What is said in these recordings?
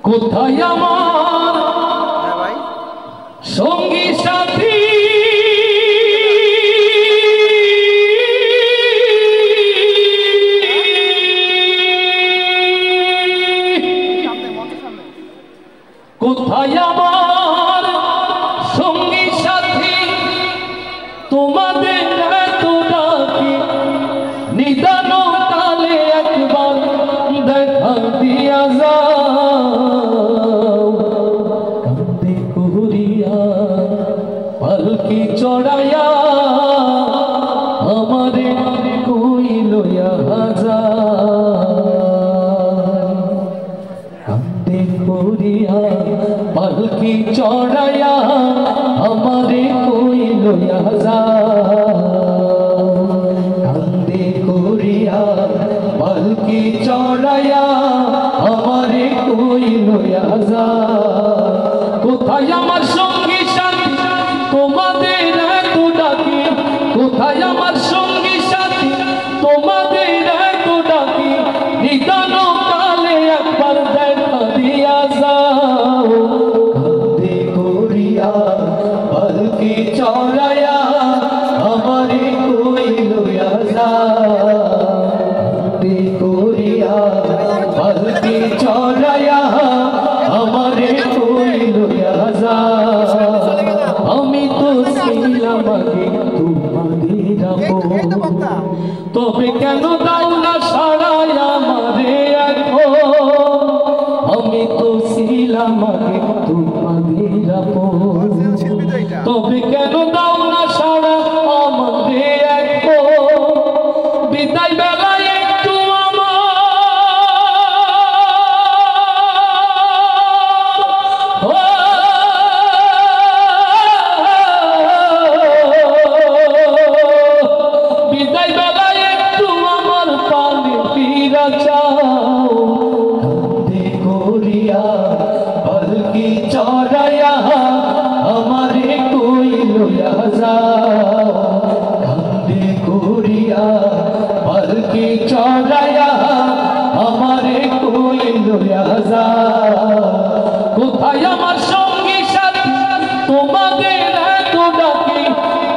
কোথায় আমার সঙ্গী সাথী কোথায় আমার সঙ্গী সাথী তোমাদের এত ডাকি নিদান কালে একবার দেখা দিয়া যাও কান্দে করিয়া পালকি চড়াইয়া আমারে কই লইয়া যায় কান্দে করিয়া পালকি চড়াইয়া আমারে কই লইয়া যায় কান্দে করিয়া পালকি চড়াইয়া আমারে কই লইয়া যায় কোথায় আমার সঙ্গী সাথী তোমাদের এত ডাকি কোথায় আমার সঙ্গী সাথী তোমাদের এত ডাকি নিদান কালে একবার দেখা দিয়া যাও কান্দে করিয়া পালকি চড়াইয়া আমারে কই লইয়া যাও কান্দে করিয়া পালকি চড়াইয়া আমারে কই লইয়া যাও আমি তো ছিলাম আগে তোমাদের আপন তবে কেন দাও না সারাই আমারে এখন আমি তো ছিলাম আগে তোমাদের আপন তবে কেন দাও না সারা আমারে এখন বিদায় বেলায় একটু বিদায় বেলায় একটু আমার পানে ফিরা চাও কান্দে করিয়া পালকি চড়াইয়া আমারে কই লইয়া যাও কান্দে করিয়া পালকি চড়াইয়া আমারে কই লইয়া যাও কোথায় আমার সঙ্গী সাথী তোমাদের এত ডাকি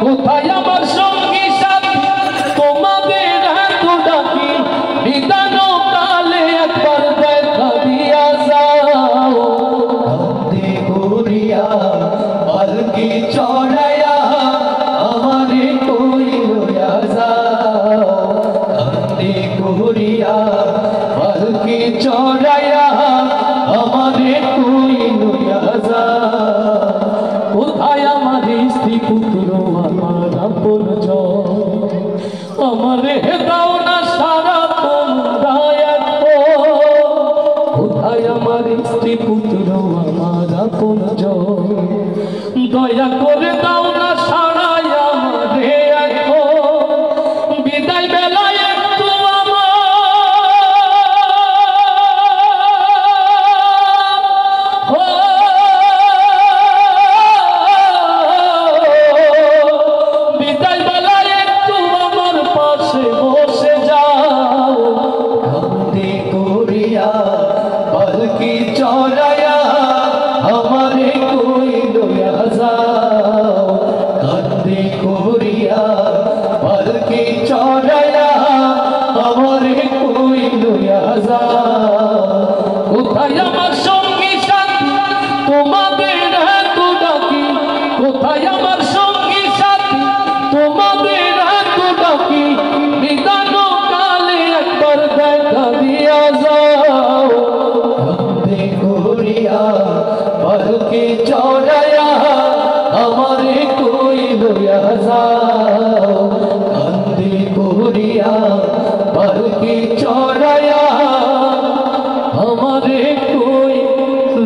কোথায় আমার সঙ্গী সাথী তোমাদের এত ডাকি নিদান কালে একবার দেখা দিয়া যাও কান্দে করিয়া পালকি চড়াইয়া আমারে কই লইয়া যাও কান্দে করিয়া পালকি চড়াইয়া আমারে কই লইয়া যাও কোথায় আমার স্ত্রী পুত্র আমার আপনজন আমারে দাও না সারা তোমরা কোথায় আমার স্ত্রী পুত্র আমার আপনজন দয়া করে দাও না সারাই আমারে এখন বিদায় বেলায় একটু বিদায় বেলায় একটু আমার পাশে বসে যাও কান্দে করিয়া পালকি চড়াইয়া আমারে কই লইয়া যাও কান্দে করিয়া পালকি চড়াইয়া আমারে কই লইয়া যাও কোথায় আমার সঙ্গী সাথী তোমাদের এত ডাকি কোথায় আমার সঙ্গী সাথী তোমাদের এত ডাকি নিদান কালে একবার দেখা দিয়া যাও কান্দে করিয়া পালকি চড়াইয়া আমারে কই লইয়া যাও কান্দে করিয়া পালকি চড়াইয়া আমারে কই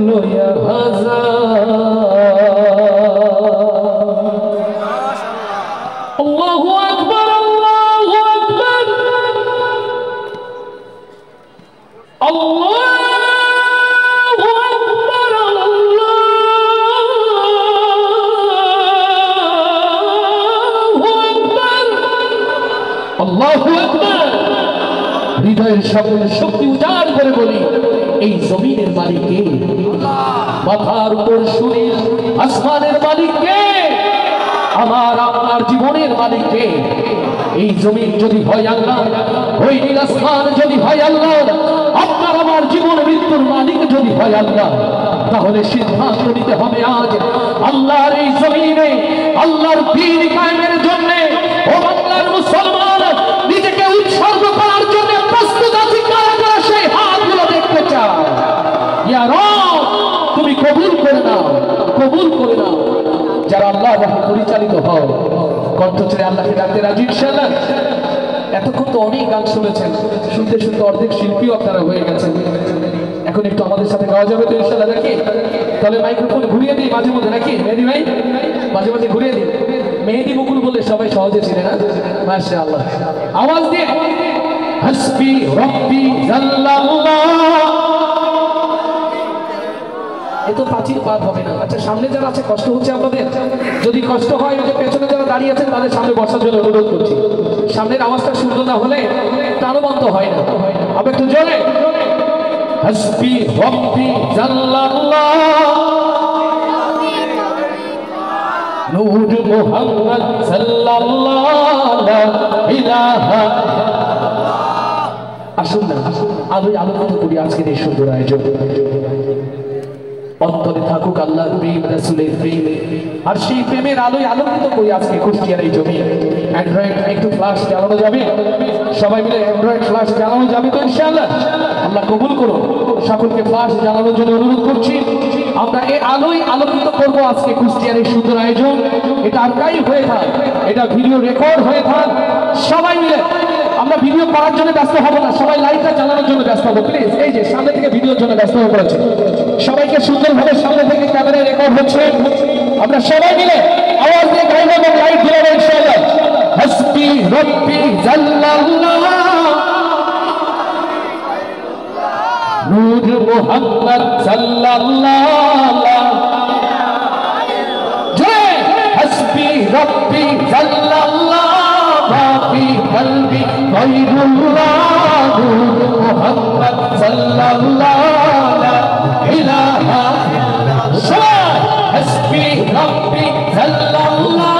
লইয়া যাও আল্লাহু আকবার আল্লাহু আকবার আল্লাহু আকবার আল্লাহু আকবার হৃদয়ের সকল শক্তি উজাড় করে বলি এই জমিনের মালিক কে? মাথার উপর শরীর আসমানের মালিক কে? আমার আপনার জীবনের মালিক কে? এই জমিন যদি হয় আল্লাহ, ওই নীল আসমান যদি হয় আল্লাহ, আপনার আমার জীবন মৃত্যুর মালিক যদি হয় আল্লাহ, তাহলে সিদ্ধান্ত নিতে হবে আজ আল্লাহর এই জমিনে আল্লাহর দ্বীন কায়েমের জন্য ও বাংলার মুসলমান নিজেকে উৎসর্গ করার জন্য প্রস্তুত আছি কারা কারা সেই হাতগুলো দেখতে চায়। ইয়া রব, তুমি কবুল করে নাও, কবুল করে নাও। যারা আল্লাহ পরিচালিত হও, কণ্ঠ ছেড়ে আল্লাহকে ডাকতে রাজি ইনশাআল্লাহ। এতক্ষণ তো অনেক গান শুনেছেন, শুনতে শুনতে অর্ধেক শিল্পীও আপনারা হয়ে গেছেন। এখন একটু আমাদের সাথে গাওয়া যাবে তো ইনশাআল্লাহ নাকি? তাহলে মাইক্রোফোন ঘুরিয়ে দিই মাঝে মধ্যে নাকি? মেহেদি ভাই মাঝে মাঝে ঘুরিয়ে দিই। মেহেদি মুকুল বলে সবাই সহজে ছিলেন না? মাশাআল্লাহ, আওয়াজ দিয়ে হাসবি রব্বি জাল্লাল্লাহ। এত প্রাচীর পার হবে না। আচ্ছা, সামনে যারা আছে কষ্ট হচ্ছে আপনাদের? যদি কষ্ট হয়, ওই যে পেছনে যারা দাঁড়িয়ে আছেন তাদের সামনে বসার জন্য অনুরোধ করছি। সামনের আওয়াজটা সুন্দর না হলে প্রাণবন্ত হয় না। আবার একটু জোরে হাসবি রব্বি জাল্লাল্লাহ, নূর মুহাম্মদ সাল্লাল্লাহু লা ইলাহা। আসুন না আলোয় আলোকিত করি আজকের এই সুন্দর আয়োজন। অন্তরে থাকুক আল্লাহর প্রেম, রাসূলের প্রেম, আর সেই প্রেমের আলোয় আলোকিত করি আজকে কুষ্টিয়ার এই জমি। অ্যান্ড্রয়েড একটু ফ্ল্যাশ জ্বালানো যাবে? সবাই মিলে অ্যান্ড্রয়েড ফ্ল্যাশ জ্বালানো যাবে তো ইনশাআল্লাহ? আল্লাহ কবুল করুন। সকলকে ফ্ল্যাশ জ্বালানোর জন্য অনুরোধ করছি। আমরা এই আলোয় আলোকিত করবো আজকে কুষ্টিয়ার এই সুন্দর আয়োজন। এটা আর্কাইভ হয়ে থাক, এটা ভিডিও রেকর্ড হয়ে থাক। সবাই মিলে আমরা ভিডিও করার জন্য ব্যস্ত হব না, সবাই লাইটটা জ্বালানোর জন্য ব্যস্ত হবো প্লিজ। এই যে সামনে থেকে ভিডিওর জন্য ব্যস্ত হয়ে পড়েছে, সবাইকে সুন্দরভাবে সামনে থেকে ক্যামেরায় রেকর্ড হচ্ছে। আমরা সবাই মিলে আওয়াজ দিয়ে গাইব এবং লাইট জ্বালাবো ইনশাআল্লাহ। হাসবি রব্বি জাল্লাল্লাহ, নূর মুহাম্মদ সাল্লাল্লাহু জয়। হাসবি রব্বি জাল্লাল্লাহ, মাফি কলবি গায়রুল্লাহ, নূর মুহাম্মদ সাল্লাল্লাহু লা ইলাহা ইল্লাল্লাহ। হাসবি রব্বি জাল্লাল্লাহ,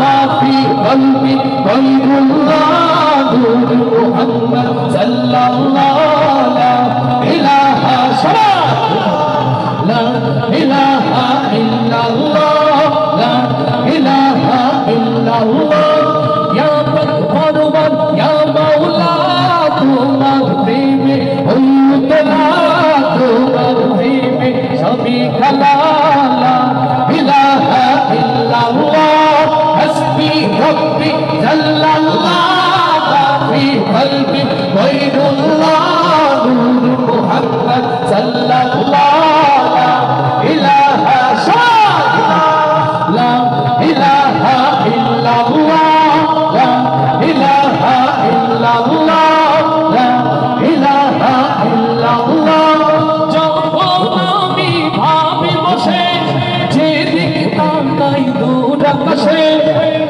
মাফি কলবি গায়রুল্লাহ, নূর মুহাম্মদ সাল্লাল্লাহু লা ইলাহা লা ইলাহা ইল্লাল্লাহ, লা ইলাহা ইল্লাল্লাহ। ইয়া পরওয়ার ইয়া মাওলা, তোমার প্রেমে হই উতলা, তোমার প্রেমে সবই খেলা, লা ইলাহা ইল্লাল্লাহ। হাসবি রব্বি জাল্লাল্লাহ, মাফি কলবি গায়রুল্লাহ, নূর মুহাম্মদ সাল্লাল্লাহু লা ইলাহা লা ইলাহা ইল্লাল্লাহ, লা ইলাহা ইল্লাল্লাহ, লা ইলাহা ইল্লাল্লাহ। যখন আমি ভাবি বসে যেদিকে তাকাই দূর আকাশে,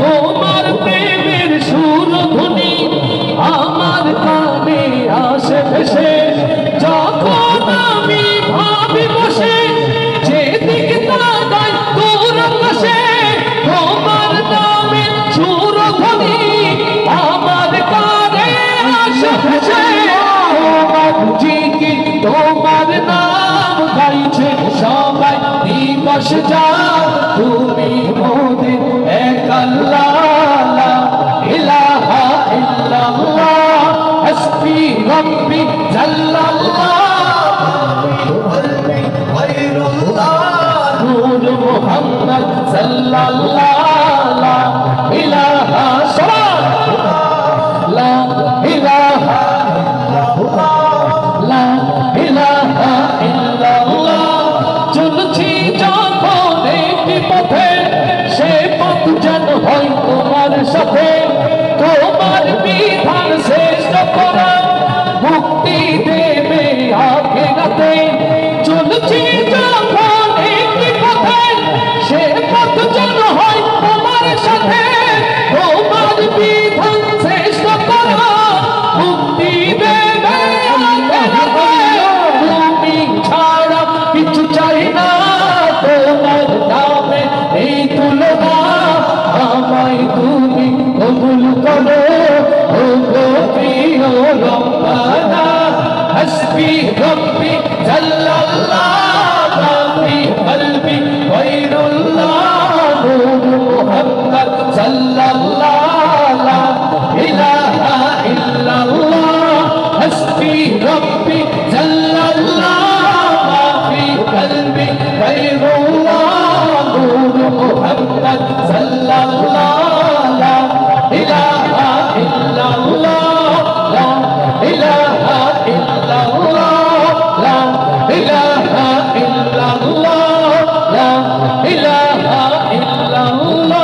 তোমার প্রেমের সুর ধ্বনি আমার কানে আসে ভেসে। যখন আমি ভাবি বসে যেদিকে তাকাই দূর আকাশে, তোমার নামের সুর ধ্বনি আমার কানে আসে ভেসে। তোমার জিকির তোমার নাম গাইছে সবাই দিবস যার, তুমি মোদের এক আল্লাহ, লা ইলাহা ইল্লাল্লাহ। হাসবি রব্বি জাল্লাল্লাহ, নূর মুহাম্মদ সাল্লাল্লাহু লা ইলাহা লা ইলাহা লা ইলাহা ইল্লাল্লাহ। চলছি যখন একটি পথে, সে পথ যেন হয় তোমার সাথে, তোমার বিধান শ্রেষ্ঠ কোরআন মুক্তি দেবে আখিরাতে। চলছি যখন একটি পথে, সে পথ যেন হয় তোমার সাথে, তোমার বিধান শ্রেষ্ঠ কোরআন মুক্তি দেবে আখিরাতে। তুমি حسبي ربي جل الله ما في قلبي غير الله نور محمد صلى الله لا إله إلا الله حسبي ربي جل الله ما في قلبي غير الله نور محمد صلى الله لا إله إلا الله لا إله إلا الله لا إله إلا الله لا إله إلا الله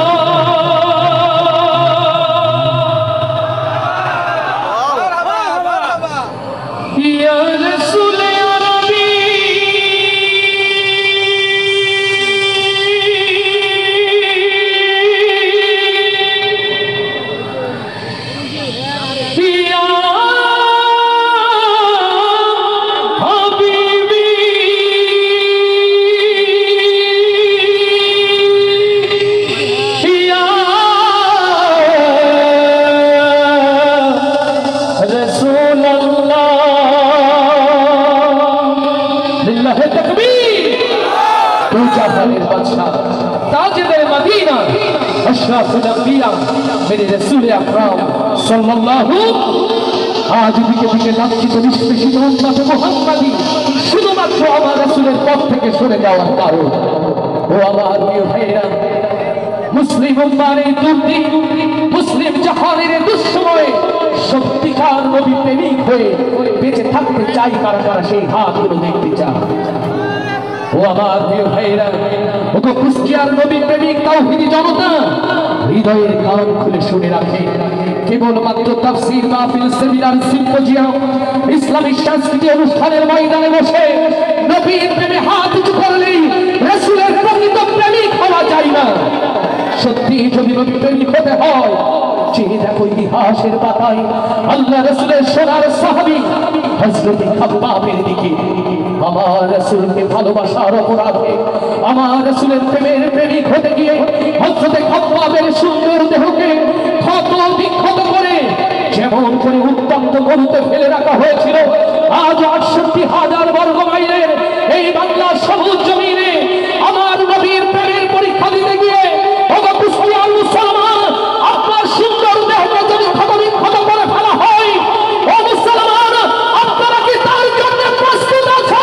يا رسول يا نبي يا حبيبي يا رسول الله لله التكبير تو جهان البادشاہ تاجدار مدینہ اشرف الانبیاء میرے رسول اکرم সাল্লাল্লাহু আজ দিকে দিকে লাঞ্ছিত নিষ্পেষিত উম্মত মুহাম্মাদি শুধুমাত্র আমার রাসূলের পথ থেকে সরে যাওয়ার কারণ ও আমার প্রিয় ভাইরা মুসলিম উম্মাহর দুর্দি মুসলিম জাহানের দুঃসময়ে সত্যিকার নবী প্রেমিক হয়ে বেঁচে থাকতে চাই কারা কারা সেই হাতগুলো দেখতে চায় ও আমার প্রিয় ভাইরা ও তো কুষ্টিয়ার নবী প্রেমিক তাওহীদি জনতা হৃদয়ের কান খুলে শুনে রাখে কেবলমাত্র তাফসীর মাহফিল সেমিনার সিম্পোজিয়াম ইসলামী সাংস্কৃতিক অনুষ্ঠানের ময়দানে বসে নবীর প্রেমে হাত উঁচু করলেই রাসূলের প্রকৃত প্রেমিক হওয়া যায় না সত্যি যদি নবী প্রেমিক হতে হয় চেয়ে দেখো ইতিহাসের পাতায় আল্লাহ রাসূলের সোনার সাহাবী হযরত খাব্বাবের দিকে আমার রাসূলকে ভালোবাসার অপরাধে আমার রাসূলের প্রেমের প্রেমিক হতে গিয়ে হযরত খাব্বাবের সুন্দর দেহকে ক্ষত বিক্ষত করে যেমন করে উত্তপ্ত গরুতে ফেলে রাখা হয়েছিল আজ ৬৮,০০০ বর্গ মাইলের এই বাংলার সবুজ জমিনে আমার নবীর প্রেমের পরীক্ষা দিতে গিয়ে কুষ্টিয়ার মুসলমান আপনার সুন্দর দেহকে যদি ক্ষত বিক্ষত করে ফেলা হয় ও মুসলমান আপনারা কি তার জন্য প্রস্তুত আছেন?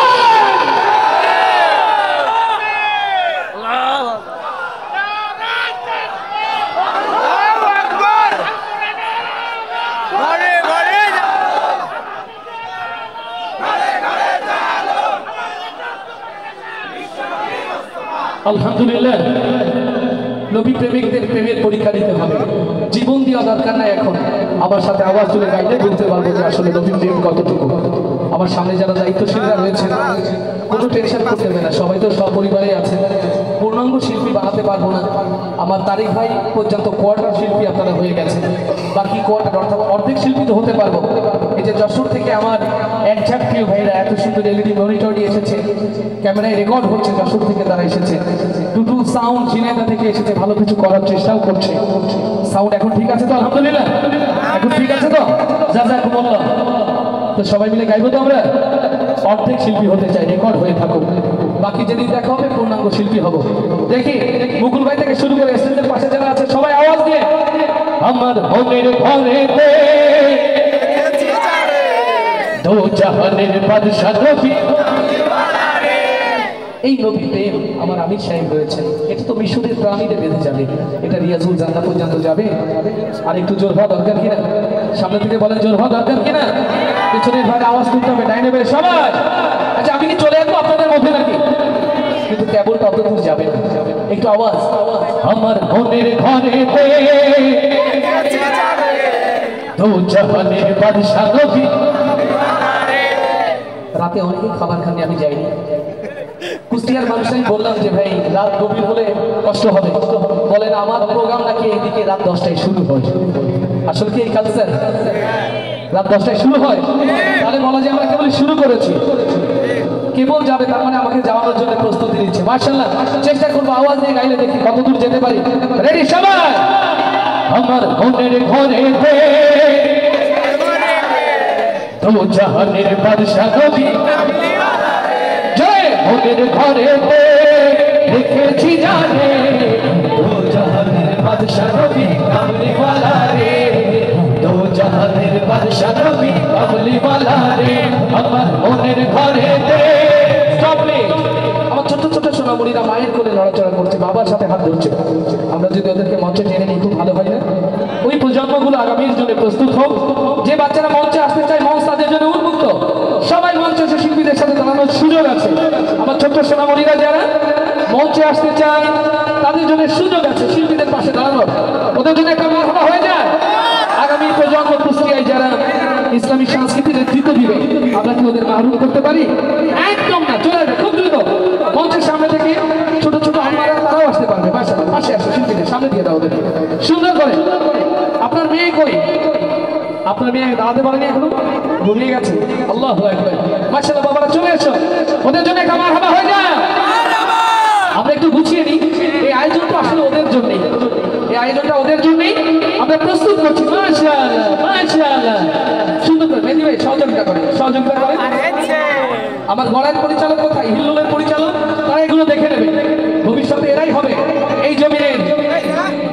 আলহামদুলিল্লাহ নবী প্রেমিকদের প্রেমের পরীক্ষা দিতে হবে জীবন দেওয়া দরকার নাই এখন আমার সাথে আওয়াজ তুলে গাইলে বলতে পারবো যে আসলে নবী প্রেম কতটুকু আমার সামনে যারা দায়িত্বশীলরা রয়েছেন কোনো টেনশন করতে হবে না সবাই তো সপরিবারে আছে পূর্ণাঙ্গ শিল্পী বানাতে পারবো না আমার তারিক ভাই পর্যন্ত কোয়ার্টার শিল্পী আপনারা হয়ে গেছেন বাকি কোয়ার্টার অর্থাৎ অর্ধেক শিল্পী তো হতে পারবো এই যে যশোর থেকে আমার একজাক্ট প্রিয় ভাইরা এত সুন্দর এলইডি মনিটর নিয়ে এসেছে ক্যামেরায় রেকর্ড হচ্ছে যশোর থেকে তারা এসেছে টুটু সাউন্ড ঝিনাইদহ থেকে এসেছে ভালো কিছু করার চেষ্টাও করছে সাউন্ড এখন ঠিক আছে তো আলহামদুলিল্লাহ এখন ঠিক আছে তো যা যা বললাম তো সবাই মিলে গাইবো তো আমরা অর্ধেক শিল্পী হতে চাই রেকর্ড হয়ে থাকুক বাকি যেদিন দেখা হবে পূর্ণাঙ্গ শিল্পী হব দেখি মুকুল ভাই থেকে শুরু করে স্টেজের পাশে যারা আছে সবাই আওয়াজ দিয়ে আমার মনের ঘরেতে দো জাহানের বাদশা নবী এই নবী প্রেম আমার আমির সাহেব রয়েছেন এটা তো মিশরের প্রাণীদের বেঁধে যাবে এটা রিয়াজুল জান্নাত পর্যন্ত যাবে আর একটু জোর হওয়া দরকার কিনা সামনে থেকে বলেন জোর হওয়া দরকার কিনা পিছনের ভাই আওয়াজ করতে হবে ডাইনে বেড়ে সবাই আচ্ছা আমি কি চলে আসবো আপনাদের মধ্যে নাকি কিন্তু কেবল তত দূর যাবে না একটু আওয়াজ আমার মনের ঘরেতে দো জাহানের বাদশা নবী রাতে অনেকে খাবার খাননি আমি যাইনি কুষ্টিয়ার মানুষ আমি বললাম যে ভাই রাত গভীর হলে কষ্ট হবে বলেন আমার প্রোগ্রাম নাকি এইদিকে রাত 10টায় শুরু হয় আসলে কি এই কালচার রাত 10টায় শুরু হয় তাহলে বলা যায় আমরা কেবল শুরু করেছি কেবল যাবে তার মানে আমাকে যাওয়ার জন্য প্রস্তুতি নিচ্ছে মাশাআল্লাহ চেষ্টা করবো আওয়াজ দিয়ে গাইলে দেখি কত দূর যেতে পারি রেডি সবাই আমার মনের ঘরেতে দো জাহানের বাদশা নবী জয় মনের ঘরেতে রেখেছি জানে দো জাহানের বাদশা নবী কামলিওয়ালা রে দো জাহানের বাদশা নবী কামলিওয়ালা রে আমার মনের ঘরেতে আমার ছোট ছোট সোনামণিরা মায়ের কোলে নড়াচড়া করছে, বাবার সাথে হাত ধরছে। আমরা যদি ওদেরকে মঞ্চে টেনে নিই খুব ভালো হয় না? ওই প্রজন্মগুলো আগামীর জন্য প্রস্তুত হোক। যে বাচ্চারা মঞ্চে আসতে চায় মঞ্চ তাদের জন্য উন্মুক্ত, সবাই মঞ্চে এসে শিল্পীদের সাথে দাঁড়ানোর সুযোগ আছে। আমার ছোট্ট সোনামণিরা যারা মঞ্চে আসতে চায় তাদের জন্য সুযোগ আছে শিল্পীদের পাশে দাঁড়ানোর, ওদের জন্য একটা মারহাবা হয়ে যায়। আগামী প্রজন্ম কুষ্টিয়ায় যারা ইসলামী সংস্কৃতির নেতৃত্ব দিবে, আমরা কি ওদের মাহরুম করতে পারি? একদম না, চলে যাবে খুব দ্রুত। মঞ্চের সামনে থেকে ছোট ছোট আম্মারা তারাও আসতে পারবে, পাশে আসো, শিল্পীদের সামনে দিয়ে দাও ওদেরকে সুন্দর করে। আপনার মেয়ে কই? আপনার মেয়ে দাঁড়াতে পারেনি এখনো, ঘুমিয়ে গেছে। আল্লাহু আকবার, মাশাআল্লাহ। বাবারা চলে এসো, ওদের জন্য একটা মারহাবা হয়ে যায়। আমরা একটু গুছিয়ে নিই, এই আয়োজন তো আসলে ওদের জন্যই, এই আয়োজনটা ওদের জন্যই আমরা প্রস্তুত করছি। মাশাআল্লাহ মাশাআল্লাহ, সুন্দর করে মেহেদী ভাই সহযোগিতা করেন, সহযোগিতা করেন। আমার গড়ার পরিচালক কোথায়, হিল্লোলের পরিচালক, তারা এগুলো দেখে নেবে। ভবিষ্যতে এরাই হবে এই জমিনের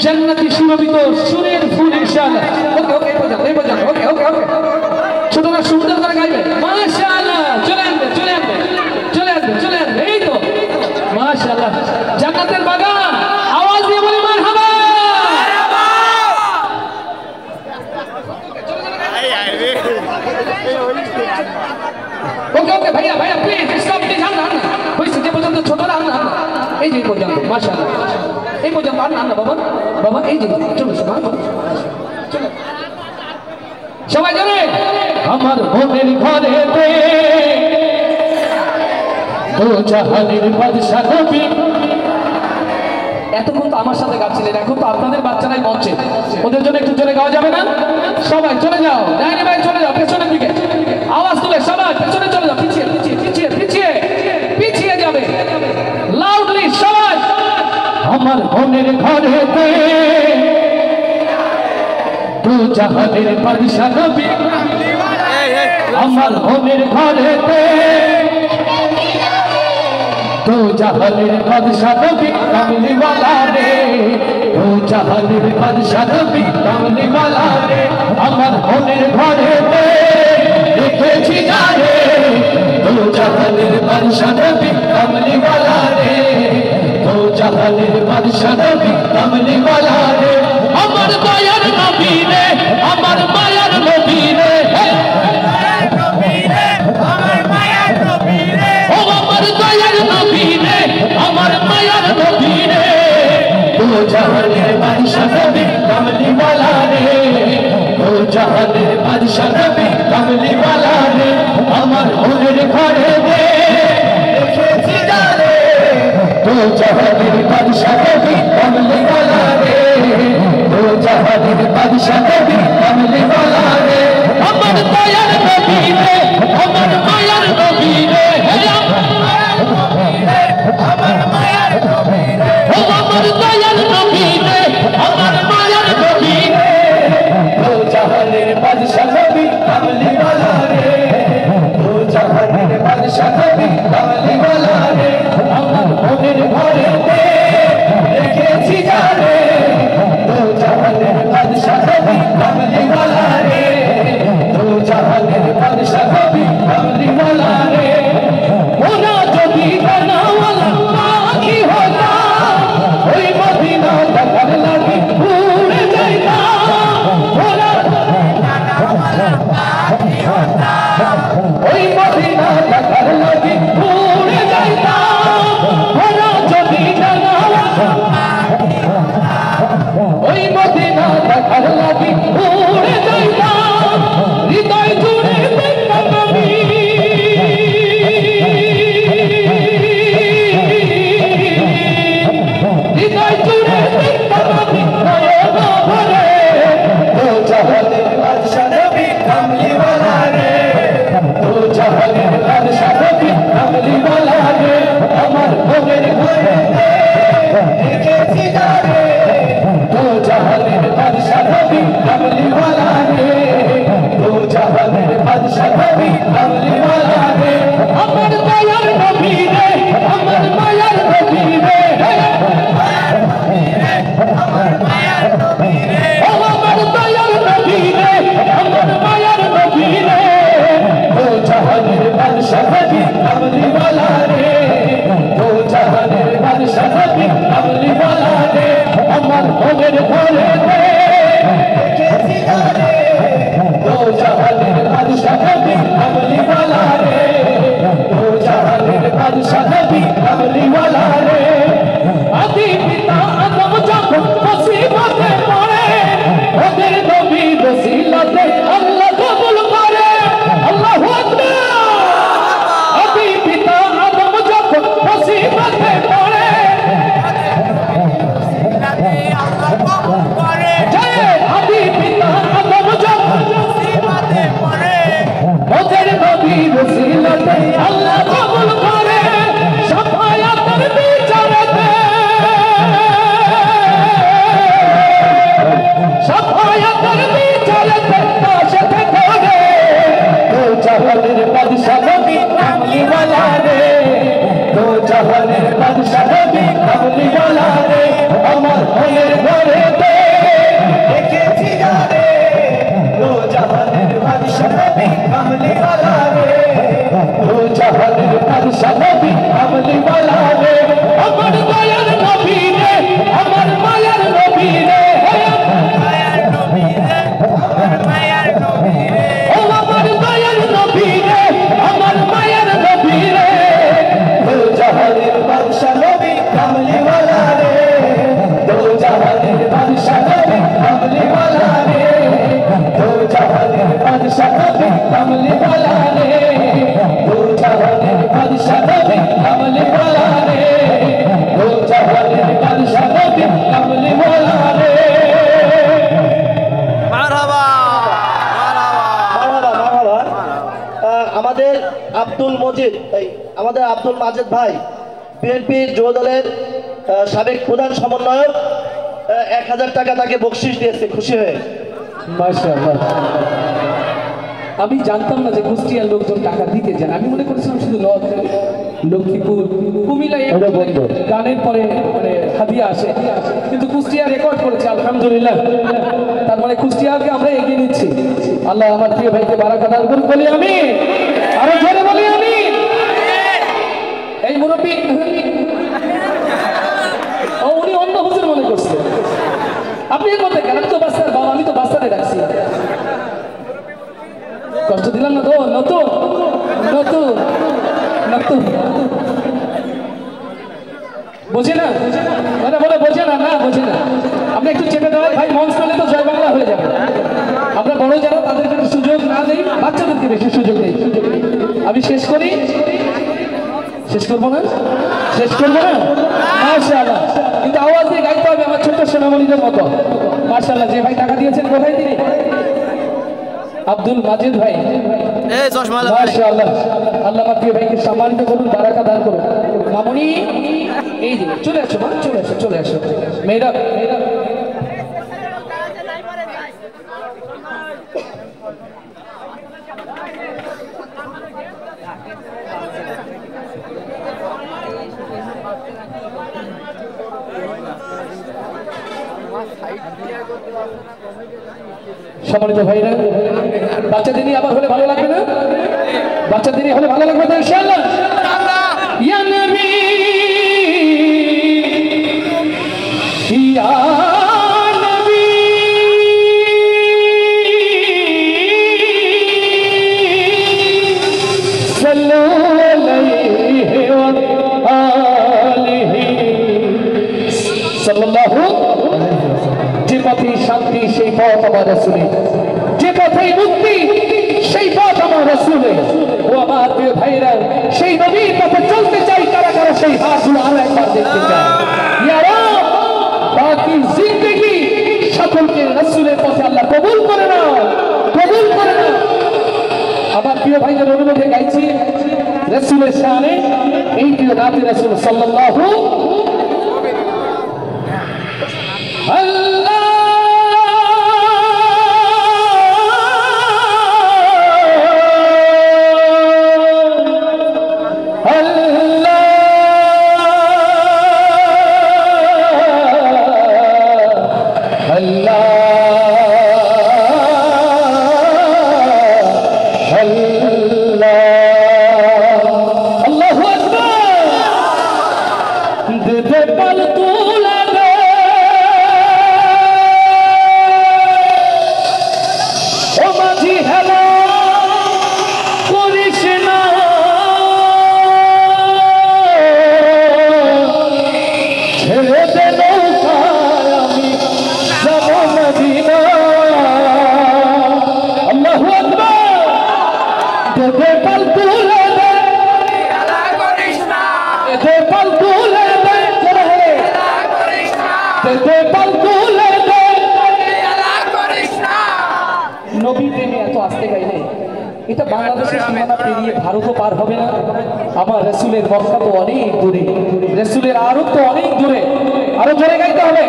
জান্নাতি সুরভিত সুরের ফুল ইনশাআল্লাহ। ওকে ওকে, এই পর্যন্ত ওকে ওকে ওকে। ছোটরা সুন্দর করে গাইবে। মাশাআল্লাহ, চলে আসবে চলে আসবে চলে আসবে চলে আসবে, এই তো মাশাআল্লাহ। জান্নাতের বাগান, আওয়াজ দিয়ে বলি মারহাবা। ওকে ওকে ভাইয়া ভাইয়া প্লিজ স্টপ প্লিজ। আন না হয়েছে, যে পর্যন্ত ছোটরা আন না, এই যে পর্যন্ত মাশাআল্লাহ, এই পর্যন্ত আন না বাবা বাবা, এই যে চলো চলো সবাই জানে আমার মনের ঘরেতে দো জাহানের বাদশা নবী। এতক্ষণ তো আমার সাথে গাচ্ছিলেন, এখন তো আপনাদের বাচ্চারাই মঞ্চে, ওদের জন্য একটু চলে যাওয়া যাবে না? সবাই চলে যাও, ডাইনি ভাই চলে যাও পেছনের দিকে, আওয়াজ তুলে সবাই পেছনে চলে যাও, পিছিয়ে পিছিয়ে পিছিয়ে পিছিয়ে পিছিয়ে যাবে লাউডলি সবাই। আমার মনের ঘরেতে দো জাহানের বাদশা নবী, আমার মনের ঘরেতে দো জাহানের বাদশা নবী কামলিওয়ালা রে দো জাহানের বাদশা নবী কামলিওয়ালা রে আমার মনের ঘরেতে রেখেছি জানে দো জাহানের বাদশা নবী কামলিওয়ালা রে দো জাহানের বাদশা নবী কামলিওয়ালা রে আমার মায়ার নবী রে আমার মায়ার নবী রে আমার মায়ার নবী রে ও আমার দয়ার নবী রে আমার মায়ার নবী রে দো জাহানের বাদশা নবী কামলিওয়ালা রে দো জাহানের বাদশা নবী কামলিওয়ালা রে আমার মনের ঘরে রে রেখেছি জানে দো জাহানের বাদশা নবী কামলিওয়ালা রে দো জাহানের বাদশা নবী কামলিওয়ালা রে আমার দয়ার নবী রে আমার মায়ার নবী রে আমার মায়ার নবী রে ও আমার দয়ার নবী রে আমার মায়ার নবী রে দো জাহানের বাদশা নবী কামলিওয়ালা রে দো জাহানের বাদশা নবী কামলিওয়ালা রে আমার মনের ঘরে রেখেছি জানে মনের ঘরে দেখেছি যারে দো জাহানের বাদশা নবী কামলি ওয়ালা রে দো জাহানের বাদশা নবী কামলি ওয়ালা রে আদি পিতা আদম যখন মুসিবতে পড়ে ওদের নবীর ওসিলাতে আল্লাহ কবুল করে আল্লাহু আকবার আদি পিতা আদম যখন মুসিবতে পড়ে আল্লাহ কবুল করে আদি পিতা আদম যখন মুসিবতে পড়ে ওদের নবীর ওসিলাতে আল্লাহ কবুল করে শাফায়াতের বিচারেতে শাফায়াতের বিচারেতে তাশতে করে দো জাহানের বাদশা নবী কামলি ওয়ালা রে দো জাহানের বাদশা নবী কামলি ওয়ালা রে আমার মনের ঘরে দেখেছি যারে দো জাহানের বাদশা নবী কামলি ওয়ালা রে দো জাহানের বাদশা নবী কামলি ওয়ালা রে আমার দয়ার নবী রে আমার মায়ার নবী রে মায়ার নবী রে আমার মায়ার নবী রে ও আমার দয়ার নবী রে আমার মায়ার নবী রে দো জাহানের বাদশা নবী কামলি ওয়ালা রে দো জাহানের বাদশা নবী কামলি ওয়ালা রে দো জাহানের বাদশা নবী কামলি ওয়ালা রে দো জাহানের বাদশা নবী কামলি ওয়ালা রে দো জাহানের বাদশা নবী কামলি ওয়ালা রে মারহাবা মারহাবা মারহাবা। আমাদের আব্দুল মজিদ আমাদের আব্দুল মাজেদ ভাই বিএনপি যুব দলের সাবেক প্রধান সমন্বয়ক 1000 টাকা তাকে বকশিশ দিয়েছে খুশি হয়ে। মাশাআল্লাহ আমি জানতাম না যে কুষ্টিয়ার লোকজন টাকা দিতে যান আমি মনে করেছিলাম শুধু লক্ষ্মীপুর কুমিল্লা গানের পরে মানে হাদিয়া আসে কিন্তু কুষ্টিয়া রেকর্ড করেছে আলহামদুলিল্লাহ তার মানে কুষ্টিয়াকে আমরা এগিয়ে নিচ্ছি আল্লাহ আমার প্রিয় ভাইকে বারাকাত দান করুন বলি আমি আরো জোরে বলি আমি এই মুরব্বী ও উনি অন্য হুজুর মনে করছিলেন আপনি এর মধ্যে কেন আমি তো বাস্তার বাবা আমি তো বাস্তারে রাখছি কষ্ট দিলাম না তো নতুন নতুন নতুন বোঝে না মানে বলে বোঝে না না বোঝে না আপনি একটু চেপে দেওয়া ভাই মঞ্চ করলে তো জয় বাংলা হয়ে যাবে আমরা বড় যারা তাদেরকে সুযোগ না দেই বাচ্চাদেরকে বেশি সুযোগ দেই আমি শেষ করি শেষ করবো না শেষ করবো না মাশাআল্লাহ কিন্তু আওয়াজ দিয়ে গাইতে হবে আমার ছোট্ট সোনামণিদের মতো মাশাআল্লাহ যে ভাই টাকা দিয়েছেন কোথায় তিনি আব্দুল মাজেদ ভাই মাশাআল্লাহ আল্লাহ আমার প্রিয় ভাইকে সম্মানিত করুন বারাকা দান করুন মামুনি এই যে চলে আসো মা চলে আসো মেয়েরা সম্মানিত ভাইরা বাচ্চাদের নিয়ে আবার হলে ভালো লাগবে না বাচ্চাদের নিয়ে হলে ভালো লাগবে তো ইনশাআল্লাহ ইয়া নবী ইয়া নবী সাল্লাল্লাহু আলাইহি ওয়া আলিহি সাল্লাল্লাহু যে পথে শান্তি সেই পথ আমার রাসূলের যে পথে মুক্তি সেই পথ আমার রাসূলের ও আমার প্রিয় ভাইরা সেই নবীর পথে চলতে চাই কারা কারা সেই হাতগুলো আরো একবার দেখতে চাই ইয়া রাব বাকি জিন্দেগি সকলকে রাসূলের পথে আল্লাহ কবুল করে নাও কবুল করে নাও আমার প্রিয় ভাইদের অনুরোধে গাইছি রাসূলের শানে এই প্রিয় নাতে রাসূল সাল্লাল্লাহু আল্লাহ তুলে দে দে পাল তুলে দে নবী প্রেমে এত আসতে গাইলে এটা বাংলাদেশের সীমানা পেরিয়ে ভারতও পার হবে না। আমার রসুলের মক্কা তো অনেক দূরে, রসুলের আরব তো অনেক দূরে, আরো জোরে গাইতে হবে।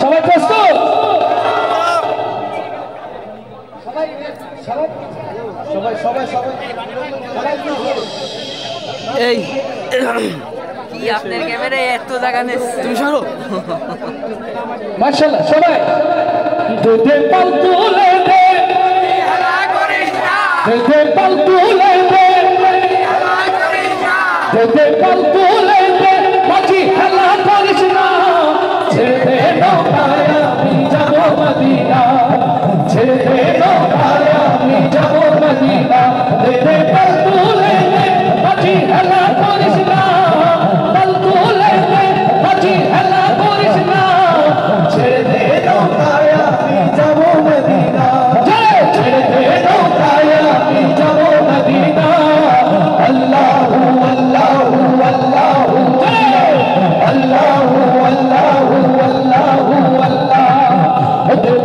সবাই প্রস্তুত? এই কি আপনার ক্যামেরায় এত জায়গা নেই, তুমি সরো। মাশাআল্লাহ সবাই দে পাল তুলে দে দে পাল তুলে দে দে পাল তুলে দে মাঝি হেলা করিস না ছেড়ে দে নৌকায় আমি যাব মদিনা ছেড়ে দে নৌকায় আমি যাব মদিনা দে পাল তুলে দে মাঝি হেলা করিস না পাল তুলে দে মাঝি হেলা করিস না ছেড়ে দে নৌকায় আমি যাব মদিনা ছেড়ে দে নৌকায় আমি যাব মদিনা আল্লাহু আল্লাহু আল্লাহু আল্লাহু আল্লাহু আল্লাহু আল্লাহ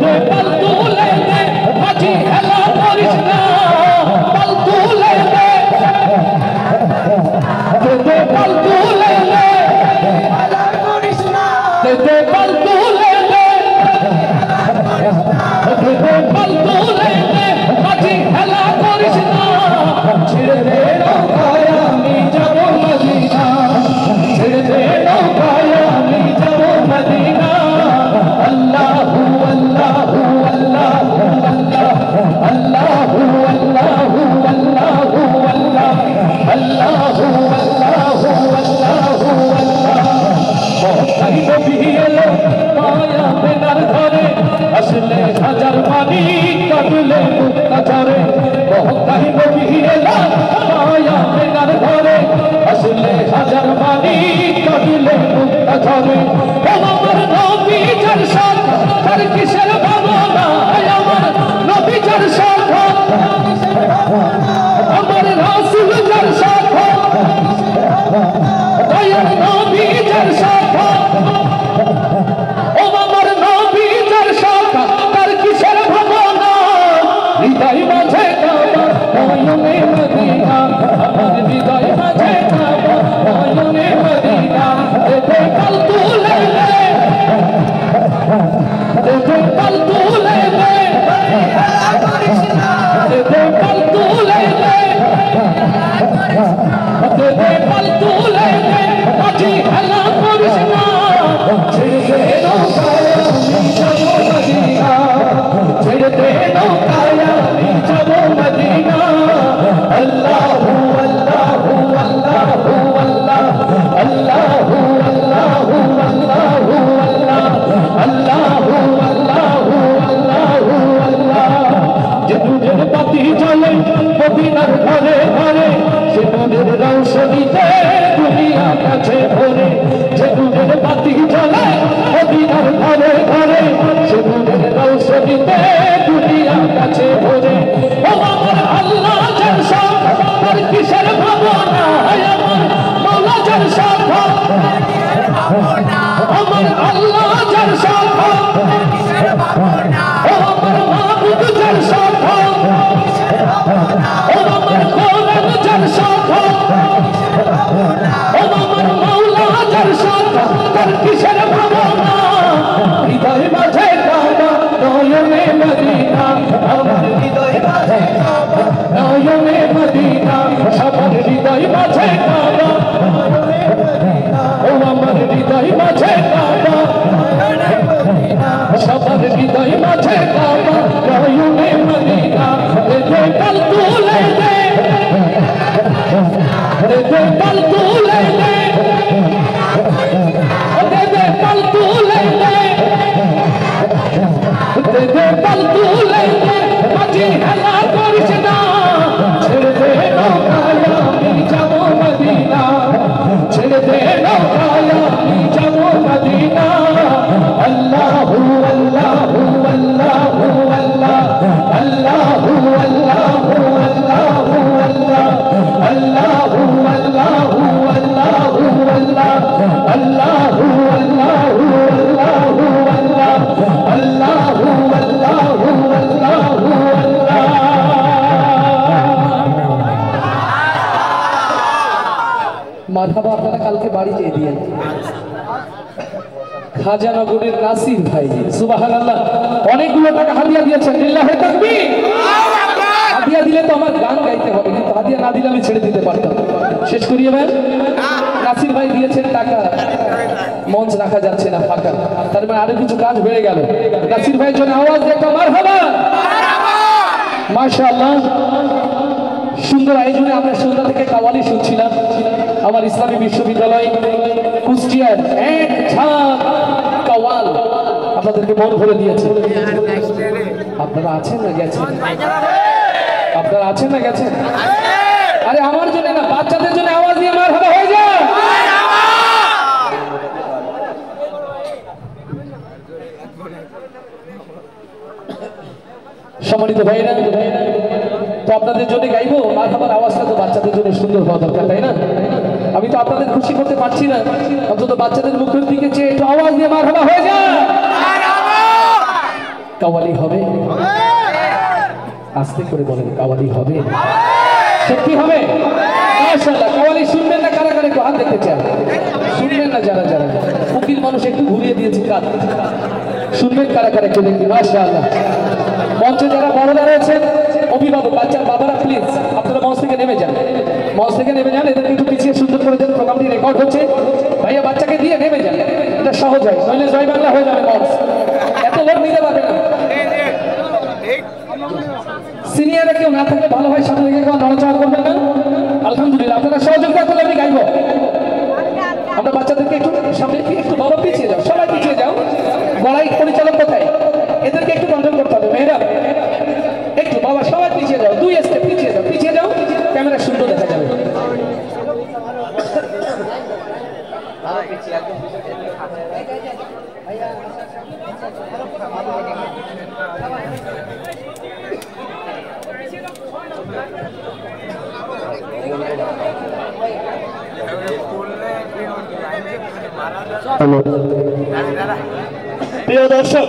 দে পাল তুলে দে মাঝি হেলা করিস না পাল তুলে দে দে পাল তুলে দে হেলা করিস না দে পাল তুলে দে দে পাল তুলে দে মাঝি হেলা করিস না ছেড়ে দে নৌকায় আমি যাব মদিনা ছেড়ে দে নৌকায় আমি যাব মদিনা আল্লাহু আল্লাহু আল্লাহু আল্লাহু আল্লাহু আল্লাহু আল্লাহু আল্লাহু আল্লাহু আল্লাহ মক্কায় নবী এলো মায়া বেনার ঘরে আসলে হাজার পানি কাটলে মুক্তা ঝরে মক্কায় নবী এলো মায়া বেনার ঘরে আসলে হাজার পানি কাটলে মুক্তা ঝরে আমার নবী যার সাথ তার কিসের ভাবনা আমার নবী যার সাথ আমার রাসূল যার সাথ দয়ার নবী যার সাথ ও আমার নবী যার সাথ তার কিসের ভাবনা হৃদয় মাঝে কাবা নয়নে মদিনা আমার হৃদয় মাঝে কাবা নয়নে মদিনা দে পাল তুলে দে দে পাল তুলে দে দে পাল তুলে দে দে পাল তুলে দে মাঝি হেলা করিস না ছেড়ে দে নৌকায় আমি যাব মদিনা ছেড়ে দে নৌকায় আমি যাব মদিনা আল্লাহু আল্লাহু আল্লাহু আল্লাহ আল্লাহু আল্লাহু আল্লাহু আল্লাহু আল্লাহু আল্লাহু আল্লাহ যে দুধের বাতি জ্বলে মদিনার ঘরে ঘরে সে দুধের রৌশনীতে দুনিয়া কাছে ভরে যে দুধের বাতি জ্বলে মদিনার ঘরে ঘরে সে দুধের রৌশনীতে দুনিয়া কাছে ভরে ও আমার আল্লাহ যার সাথ তার কিসের ভাবনা আমার মাওলা যার সাথ আমার আল্লাহ যার সাথ ও আমার মাবুদ যার সাথ ও আমার কোরআন যার সাথ ও আমার মাওলা যার সাথ তার কিসের ভাবনা হৃদয় মাঝে কাবা নয়নে মদিনা আমার হৃদয় মাঝে কাবা নয়নে মদিনা সবার হৃদয় মাঝে কাবা ও আমার হৃদয় মাঝে কাবা সবার হৃদয় মাঝে কাবা নয়নে মদিনা দে পাল তুলে দে দে পাল তুলে দে দে পাল তুলে দে দে পাল তুলে দে মাঝি হেলা করিস না ছেড়ে দে নৌকায় আমি যাব মদিনা ছেড়ে দে নৌকায় আমি যাব মদিনা আল্লাহু আল্লাহু আল্লাহু আল্লাহ আল্লাহু আল্লাহু আল্লাহু আল্লাহ আল্লাহু আল্লাহু আল্লাহু আল্লাহ আমাকে বাড়িতে দিয়ে খাজানগরের নাসির ভাই সুবহানাল্লাহ অনেকগুলো টাকা হাদিয়া দিয়েছেন লিল্লাহি তাকবীর হাদিয়া দিলে তো আমার গান গাইতে হবে কিন্তু হাদিয়া না দিলে আমি ছেড়ে দিতে পারতাম শেষ করিয়ে ভাই নাসির ভাই দিয়েছেন টাকা মঞ্চ রাখা যাচ্ছে না ফাঁকা তার মানে আরো কিছু কাজ বেড়ে গেল নাসির ভাইয়ের জন্য আওয়াজ দিয়ে একটা মারহাবা মাশাআল্লাহ সুন্দর আয়োজনে আমরা সন্ধ্যা থেকে কাওয়ালি শুনছিলাম আমার ইসলামী বিশ্ববিদ্যালয় কুষ্টিয়ার এক ঝাঁক কাওয়াল আপনাদেরকে মন ভরে দিয়েছে আপনারা আছেন না গেছেন আপনারা আছেন না গেছেন আরে আমার জন্য না বাচ্চাদের জন্য আওয়াজ দিয়ে মারহাবা হয়ে যায় সম্মানিত ভাইরা তো আপনাদের জন্য গাইবো মারহাবার আওয়াজটা তো বাচ্চাদের জন্য সুন্দর হওয়া দরকার তাই না আমি তো আপনাদের খুশি করতে পারছি না অন্তত বাচ্চাদের মুখের দিকে চেয়ে একটু আওয়াজ দিয়ে মারহাবা হয়ে যায় কাওয়ালি হবে আস্তে করে বলেন কাওয়ালি হবে সত্যি হবে মাশাআল্লাহ কাওয়ালি শুনবেন না কারা কারা একটু হাত দেখতে চান শুনবেন না যারা যারা উকিল মানুষ একটু ঘুরিয়ে দিয়েছে কাজ শুনবেন কারা কারা একটু দেখি মাশাআল্লাহ মঞ্চে যারা বড়রা রয়েছেন অভিভাবক বাচ্চার বাবারা প্লিজ আপনারা মঞ্চ থেকে নেমে যান মঞ্চ থেকে নেমে যান এদেরকে একটু পিছিয়ে সুন্দর করে দেন প্রোগ্রামটি রেকর্ড হচ্ছে ভাইয়া বাচ্চাকে দিয়ে নেমে যান এটা সহজ হয় নইলে জয় বাংলা হয়ে যাবে মঞ্চ এত লোক নিতে পারবে না সিনিয়ররা কেউ না থাকলে ভালো হয় সামনে থেকে কেউ নড়াচড়া করবেন না আলহামদুলিল্লাহ আপনারা সহযোগিতা করলে আমি গাইব আমরা বাচ্চাদেরকে একটু সামনে একটু বাবা পিছিয়ে যাও সবাই পিছিয়ে যাও গড়াই পরিচালক কোথায় এদেরকে একটু কন্ট্রোল করতে হবে মেয়েরা একটু বাবা সবাই পিছিয়ে যাও দুই স্টেপ পিছিয়ে যাও ক্যামেরা সুন্দর দেখা যাবে প্রিয় দর্শক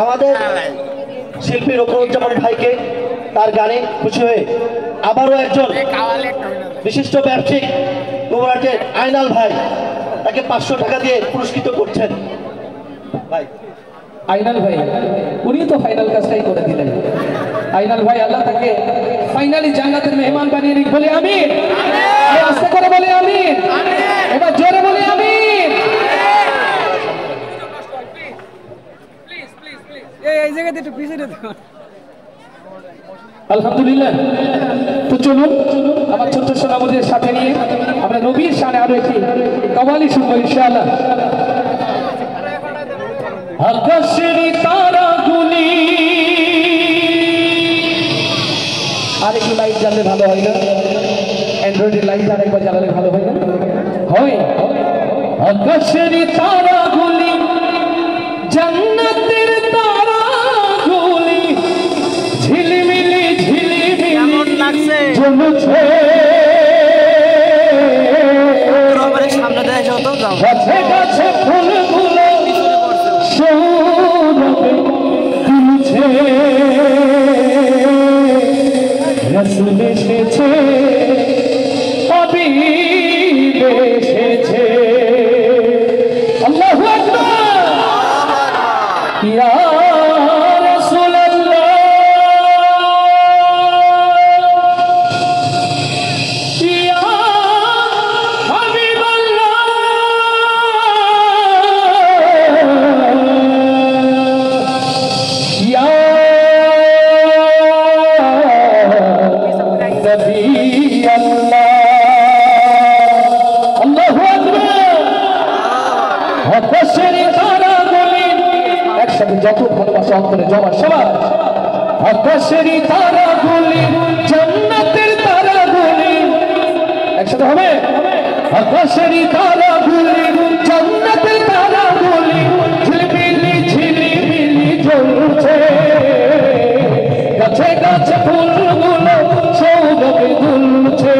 আমাদের শিল্পী রুকনুজ্জামান ভাইকে তার গানে খুশি হয়ে আবারও একজন বিশিষ্ট ব্যবসায়িক গোবরাটের আইনাল ভাই তাকে 500 টাকা দিয়ে পুরস্কৃত করছেন ভাই আইনাল ভাই উনি তো ফাইনাল কাজটাই করে দিলেন আইনাল ভাই আল্লাহ তাকে ফাইনালি জান্নাতের মেহমান বানিয়ে নিক বলে আমিন আস্তে করে বলে আমিন এবার জোরে বলে আমিন এই জায়গাতে একটু পিছিয়ে দেখো আলহামদুলিল্লাহ তো চলুন আমার ছোট্ট সোনামুদের সাথে নিয়ে আমরা নবীর শানে আরো একটি কাওয়ালি শুনবো ইনশাআল্লাহ আকাশের তারাগুলি আর একটু লাইট জ্বাললে ভালো হয় না অ্যান্ড্রয়েডের লাইট আর একবার জ্বালালে ভালো হয় না হয় আকাশের তারাগুলি জান্নাতের তারাগুলি ঝিলিমিলি কেমন লাগছে জ্বলছে সামনে দেয় যত যাও গাছে গাছে ফুলগুলো সৌরভে তুলছে রাসূল এসেছে হাবিব এসেছে আল্লাহু আকবার ইয়া রাসূলুল্লাহ ইয়া যত ভালোবাসা অন্তরে জমা সবার আকাশের তারাগুলি জান্নাতের তারাগুলি একসাথে হবে আকাশের তারাগুলি জান্নাতের তারাগুলি ঝিলমিলি ঝিলিমিলি জ্বলছে গাছে গাছে ফুলগুলো সৌরভে দুলছে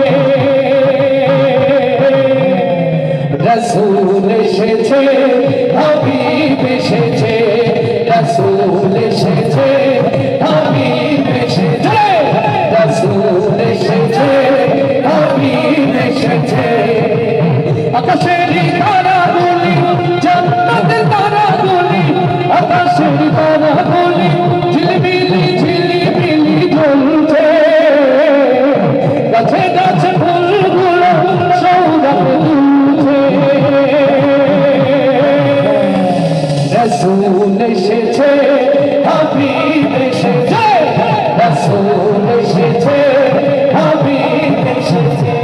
রাসূল এসেছে হাবিব এসেছে রাসূল এসেছে হাবিব এসেছে রাসূল এসেছে হাবিব এসেছে আকাশের তারাগুলি জান্নাতের তারাগুলি আকাশের তারাগুলি ঝিলমিলি ঝিলমিলি জ্বলছে গাছে গাছে ফুলগুলো সৌরভ দুলছে রাসূল এসেছে হাবিব এসেছে রাসূল এসেছে হাবিব এসেছে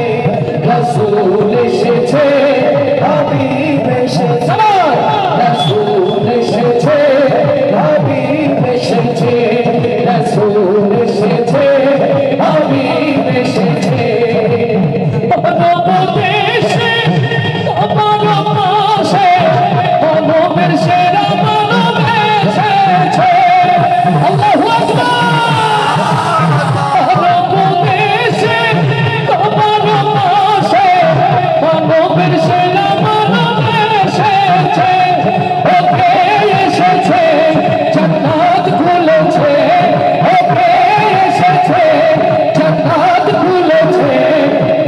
রাসূল এসেছে হাবিব এসেছে রাসূল এসেছে হাবিব এসেছে রাসূল এসেছে হাবিব এসেছে মানবদেশে তোমার পাশে মানবের সেরা মানব এসেছে আল্লাহু আকবার মানবদেশে তোমার পাশে মানবের সেরা মানব এসেছে ওকে এসেছে জান্নাত খুলেছে ওকে এসেছে জান্নাত খুলেছে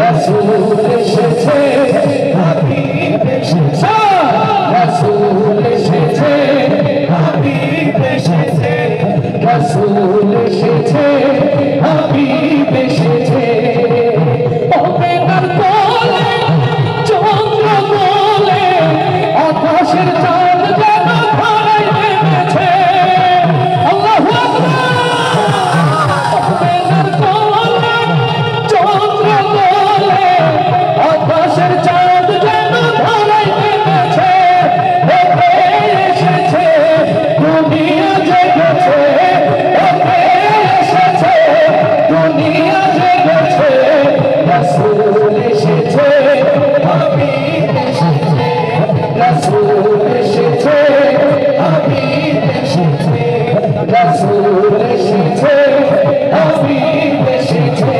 রাসূল এসেছে হাবিব এসেছে রাসূল এসেছে হাবিব এসেছে রাসূল এসেছে হাবিব এসেছে ওপেনার কোলে চন্দ্র কোলে আকাশের চাঁদ যেন ধরায় নেমেছে আল্লাহু আকবার ওপেনার কোলে চন্দ্র কোলে আকাশের চাঁদ যেন ধরায় নেমেছে ওকে এসেছে দুনিয়া জেগেছে ওকে এসেছে দুনিয়া জেগেছে রাসূল এসেছে হাবিব এসেছে রাসূল এসেছে হাবিব এসেছে রাসূল এসেছে হাবিব এসেছে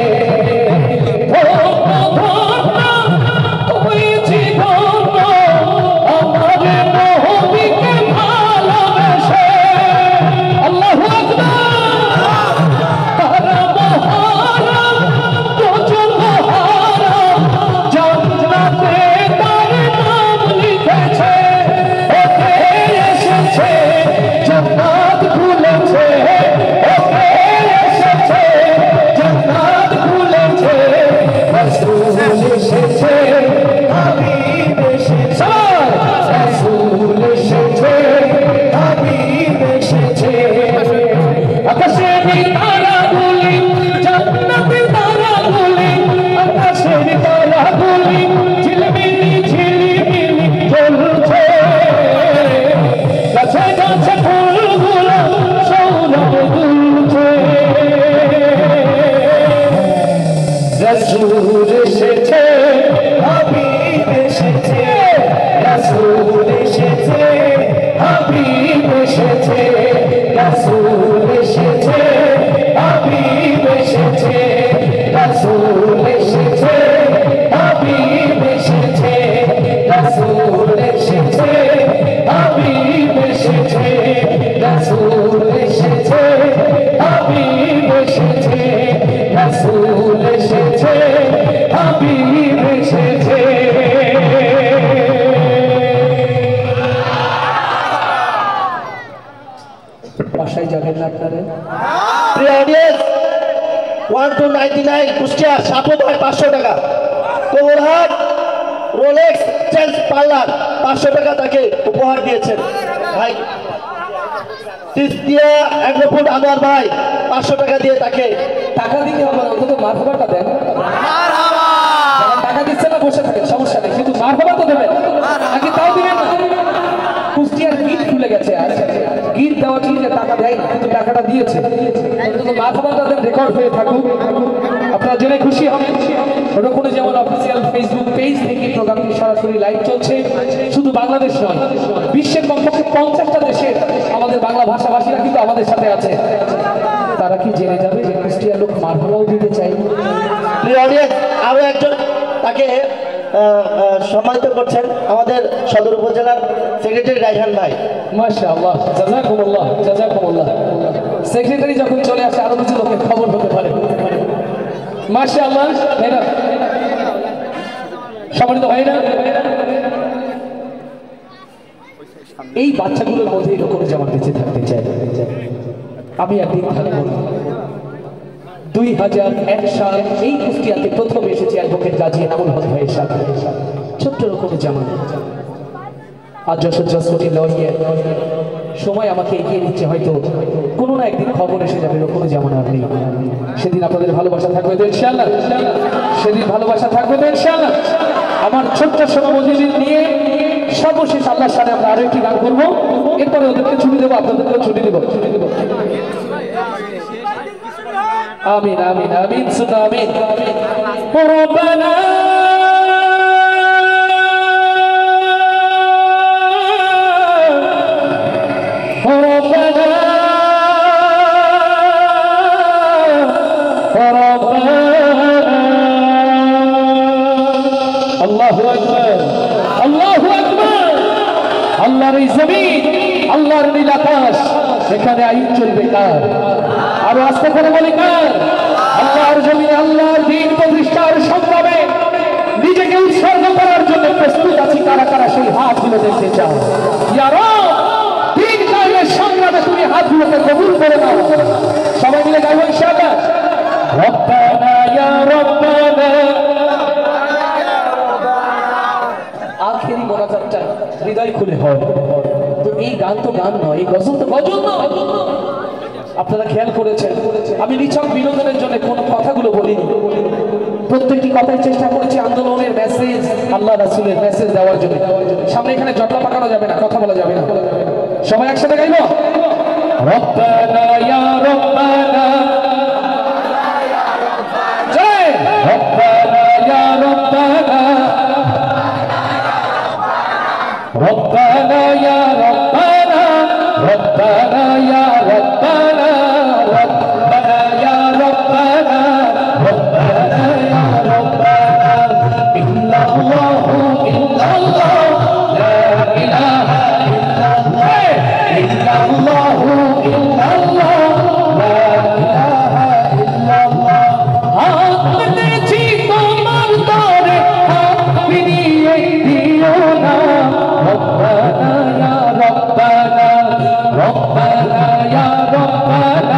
জান্নাত খুলেছে ওকে এসেছে জান্নাত খুলেছে রাসূল এসেছে হাবিব এসেছে রাসূল এসেছে হাবিব এসেছে আকাশের তারাগুলি জান্নাতের তারাগুলি আকাশের তারাগুলি ঝিলমিলি ঝিলমিলি জ্বলছে গাছে গাছে ফুলগুলো সৌরভ দুলছে রাসূল এসেছে হাবিব এসেছে রাসূল এসেছে হাবিব এসেছে রাসূল এসেছে হাবিব এসেছে রাসূল এসেছে হাবিব এসেছে রাসূল এসেছে হাবিব এসেছে রাসূল এসেছে হাবিব এসেছে রাসূল এসেছে হাবিব এসেছে বাসায় যাবেন না আপনারা প্রিয় অডিয়েন্স 1299 কুষ্টিয়া সাপো ভাই 500 টাকা কোমরহাট রোলেক্স চেঞ্জ পার্লার 500 টাকা তাকে উপহার দিয়েছেন ভাই তিস্তিয়া এগ্রোফুড আনোয়ার ভাই 500 টাকা দিয়ে তাকে টাকা দিতে হবে না অন্তত মারহাবাটা দেন মারহাবা টাকা দিচ্ছে না বসে থাকেন সমস্যা নেই কিন্তু মারহাবা তো দেবেন আগে তাও দিবেন না কুষ্টিয়ার গিট খুলে গেছে আজ গিট দেওয়া ঠিক টাকা দেয় না কিন্তু টাকাটা দিয়েছে অন্তত মারহাবাটা দেন রেকর্ড হয়ে থাকুক আপনারা জেনে খুশি হবেন রোকনে যেমন অফিসিয়াল ফেসবুক পেজ থেকে প্রোগ্রামটি সরাসরি লাইভ চলছে শুধু বাংলাদেশ নয় বিশ্বের কমপক্ষে 50টা দেশে আমাদের বাংলা ভাষাভাষীরা কিন্তু আমাদের সাথে আছে তারা কি জেনে যাবে যে কুষ্টিয়ার লোক মারহাবাও দিতে চাই প্রিয় অডিয়েন্স আরো একজন তাকে সম্মানিত করছেন আমাদের সদর উপজেলার সেক্রেটারি রায়হান ভাই মাশাআল্লাহ জাযাকুমুল্লাহ জাযাকুমুল্লাহ সেক্রেটারি যখন চলে আসে আরো কিছু লোকের খবর হতে পারে মাশাআল্লাহ সম্মানিত হয় না, এই বাচ্চাগুলোর মধ্যে এরকম যেমন বেঁচে থাকতে চাই। আমি একদিন থাকবো 2001 সাল এই কুষ্টিয়াতে প্রথম এসেছি অ্যাডভোকেট গাজী এনামুল হক ভাইয়ের সাথে, ছোট্ট রকমের যেমন আজ যশোর লড়িয়ে সময় আমাকে এগিয়ে দিচ্ছে, হয়তো কোনো না একদিন খবর এসে যাবে ওখানে যেমন আর নেই। সেদিন আপনাদের ভালোবাসা থাকবে তো ইনশাআল্লাহ, সেদিন ভালোবাসা থাকবে তো ইনশাআল্লাহ। আমার ছোট্ট সোনা মজিদ নিয়ে সর্বশেষ আল্লাহর সাথে আমরা আরো একটি গান করবো, এরপরে ওদেরকে ছুটি দেবো, আপনাদেরকেও ছুটি দেবো। আমিন আমিন আমিন সুনা আমিন। রব্বানা আল্লাহু আকবার, আল্লাহু আকবার। আল্লাহর এই জমিন, আল্লাহর নীল আকাশ, এখানে আইন চলবে কার? আরো আস্তে করে বলি কার? আল্লাহর জমিনে আল্লাহর দ্বীন প্রতিষ্ঠার সংগ্রামে নিজেকে উৎসর্গ করার জন্য প্রস্তুত আছি কারা কারা সেই হাতগুলো দেখতে চাও? ইয়া রব, দ্বীন কায়েমের সংগ্রামে তুমি হাতগুলোকে কবুল করে নাও। সবাই মিলে গাইব ইনশাআল্লাহ। রব্বানা ইয়া রব্বানা। আখেরি মোনাজাতটা হৃদয় খুলে হয়, তো এই গান তো গান নয়, এই গজল তো গজল নয়। আপনারা খেয়াল করেছেন আমি নিছক বিনোদনের জন্য কোন কথাগুলো বলিনি, প্রত্যেকটি কথাই চেষ্টা করেছি আন্দোলনের মেসেজ, আল্লাহ রাসূলের মেসেজ দেওয়ার জন্য। সামনে এখানে জটলা পাকানো যাবে না, কথা বলা যাবে না। সবাই একসাথে গাইব। রব্বানা ইয়া রব্বানা, জয় রব্বানা ইয়া রব্বানা, রব্বানা ইয়া রব্বানা, রব্বানা ইয়া রব্বানা, রব্বানা ইয়া রব্বানা, রব্বানা ইয়া রব্বানা। ইল্লাল্লাহু ইল্লাল্লাহ, লা ইলাহা ইল্লাল্লাহ, ইল্লাল্লাহু ইল্লাল্লাহ, লা ইলাহা ইল্লাল্লাহ। হাত পেতেছি তোমার তরে, হাত ফিরিয়ে দিও না। রব্বানা ইয়া রব্বানা, রব্বানা ইয়া রব্বানা,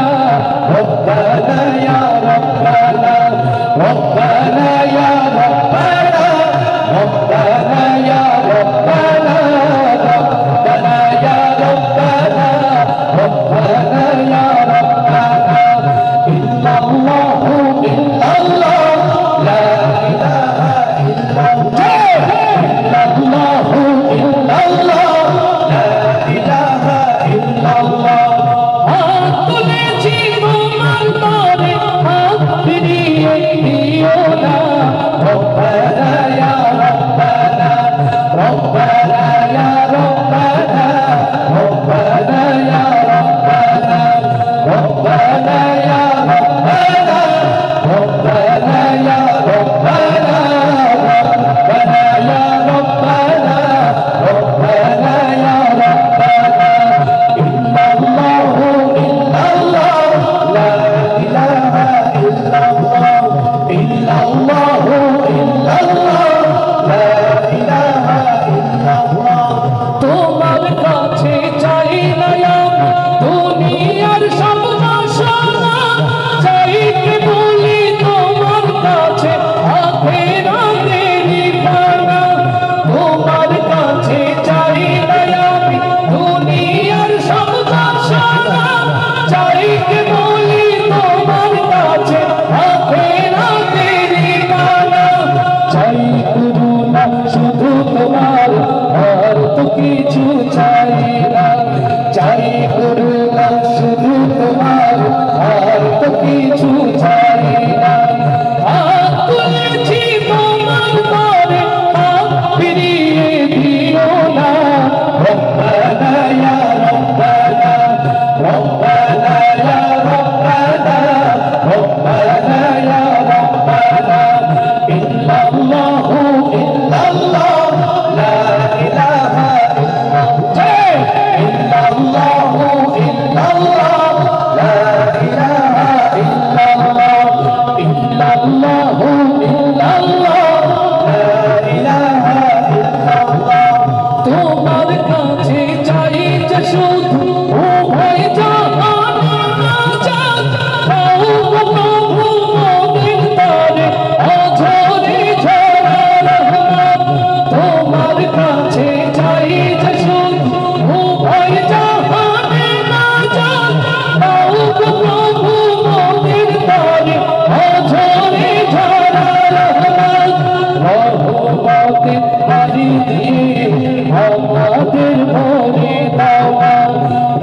আমাদের ভরে দাও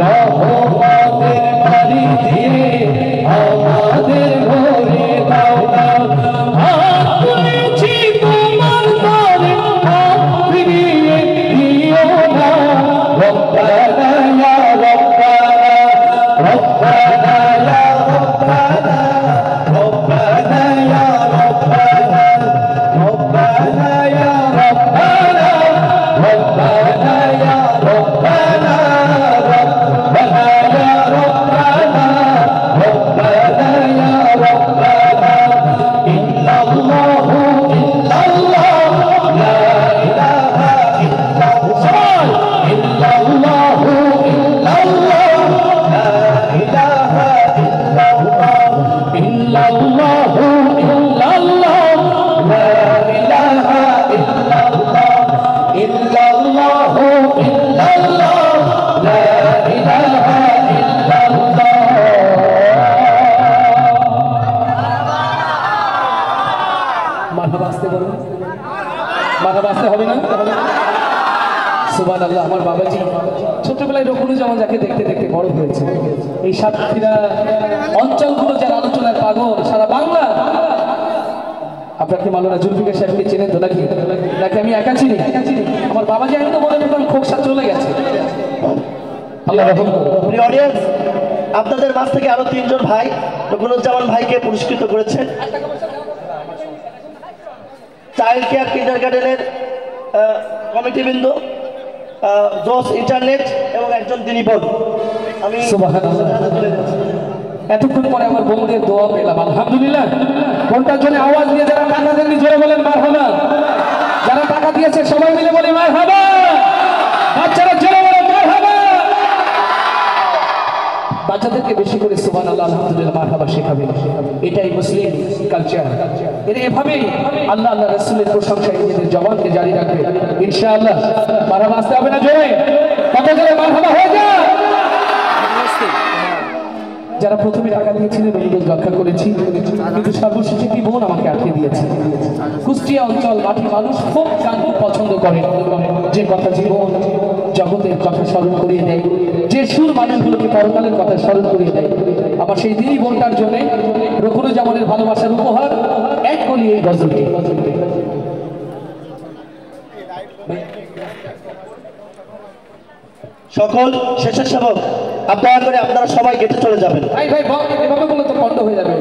রহমতের বাড়ি দিয়ে আমাদের ভরে দাও হাত তুলেছি তোমার দ্বারে হাত ফিরিয়ে দিও না রব্বানা ইয়া রব্বানা রব্বানা ইয়া রব্বানা রব্বানা ইয়া রব্বানা রব্বানা ইয়া রব্বানা রব্বানা ইয়া রব্বানা রব্বানা ইয়া রব্বানা রব্বানা ইয়া রব্বানা ইল্লাল্লাহু ইল্লাল্লাহ লা ইলাহা ইল্লাল্লাহ ইল্লাল্লাহু ইল্লাল্লাহ লা ইলাহা ইল্লাল্লাহ ইল্লাল্লাহু ইল্লাল্লাহ লা ইলাহা ইল্লাল্লাহ ইল্লাল্লাহু ইল্লাল্লাহ লা ইলাহা ইল্লাল্লাহ মারহাবা আসতে বলুন মারহাবা আসতে হবে না সুবহানাল্লাহ আমার বাবাজি ছোটবেলায় রকুনুজ্জামান যাকে দেখতে দেখতে বড় হয়েছে এই সাতক্ষীরা অঞ্চলগুলো যার আলোচনার পাগল সারা বাংলা আপনাকে মাওলানা জুলফিকার সাহেবকে চেনেন তো নাকি নাকি আমি একা চিনি আমার বাবাজি আমি তো মনে করতাম খোকসা চলে গেছে আল্লাহ রহম করুন প্রিয় অডিয়েন্স, আপনাদের মাঝ থেকে আরো 3 জন ভাই রকুনুজ্জামান ভাইকে পুরস্কৃত করেছেন। চাইল্ড কেয়ার কিন্ডারগার্টেনের কমিটিবৃন্দ, জোস ইন্টারনেট এবং একজন দিনী বোন। আমি সুবহানাল্লাহ। এতক্ষণ পরে আমার বোনদের দোয়া পেলাম আলহামদুলিল্লাহ। কোনটার জন্য আওয়াজ দিয়ে যারা টাকা দেননি জোরে বলেন মারহাবা। যারা টাকা দিয়েছে সবাই মিলে বলে মারহাবা। বাচ্চারা জোরে বলে মারহাবা। বাচ্চাদেরকে বেশি করে সুবহানাল্লাহ আলহামদুলিল্লাহ মারহাবা শেখাবেন, এটাই মুসলিম কালচার। এরা এভাবেই আল্লাহ আল্লাহ রাসূলের প্রশংসায় নিজেদের জবানকে জারি রাখবে ইনশাআল্লাহ। মারহাবা আসতে হবে না জোরে? কত জোরে মারহাবা হয়ে যায়? যারা প্রথমে টাকা দিয়েছিলেন অনুরোধ রক্ষা করেছি, কিন্তু সর্বশেষে কি বোন আমাকে আটকে দিয়েছে। কুষ্টিয়া অঞ্চল মাটি মানুষ খুব গান পছন্দ করে, যে কথা জীবন জগতের কথা স্মরণ করিয়ে দেয়, যে সুর মানুষগুলোকে পরকালের কথা স্মরণ করিয়ে দেয়। আমার সেই দিনই বোনটার জন্য রকুনুজ্জামানের ভালোবাসার উপহার এক কলি এই গজলটি। সকল স্বেচ্ছাসেবক আপনারা করে আপনারা সবাই গেটে চলে যাবেন। ভাই ভাই এভাবে বলে তো বন্ধ হয়ে যাবে,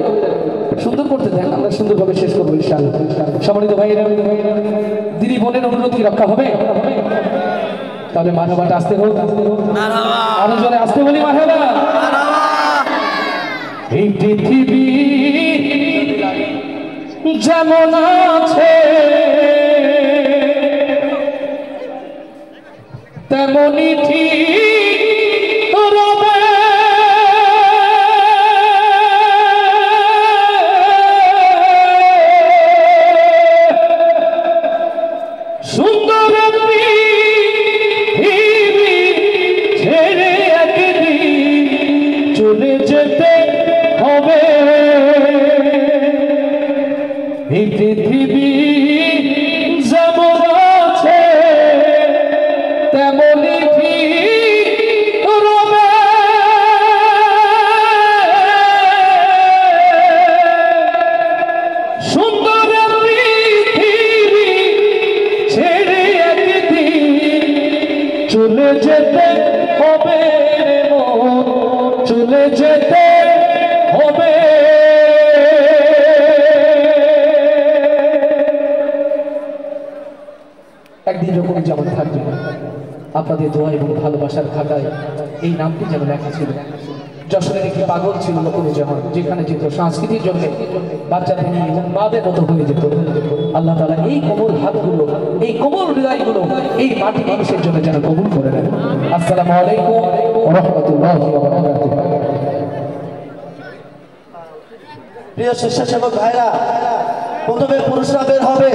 সুন্দর করতে দেন, আমরা সুন্দরভাবে শেষ করবো ইনশাআল্লাহ। সম্মানিত ভাইয়েরা, দিদি বোনের অনুরোধ কি রক্ষা হবে? তাহলে মারহাবাটা আসতে হোক, আরো জোরে আসতে বলি মারহাবা। এই পৃথিবী যেমন আছে তেমনি ঠিক রবে, সুন্দর পৃথিবী ছেড়ে একদিন চলে যেতে হবে। এই পৃথিবী যেমন আছে তেমনি ঠিক রবে, সুন্দর পৃথিবী ছেড়ে একদিন চলে যেতে হবে রে মন, চলে যেতে হবে। একদিন রকুনুজ্জামান থাকবে, আপনাদের দোয়া এবং ভালোবাসার খাতায় এই নামটি যেন লেখা ছিল। যশোরের একটি পাগল ছিল রকুনুজ্জামান, যেখানে যেত সংস্কৃতির জন্য বাচ্চাদের নিয়ে এবং মাদের মতো হয়ে যেত। আল্লাহ তাআলা এই কোমল হাতগুলো, এই কোমল হৃদয়গুলো এই মাটি মানুষের জন্য যেন কবুল করে নেন। আসসালামু আলাইকুম ওয়া রাহমাতুল্লাহি ওয়া বারাকাতুহু। প্রিয় স্বেচ্ছাসেবক ভাইরা, প্রথমে পুরস্কার বের হবে।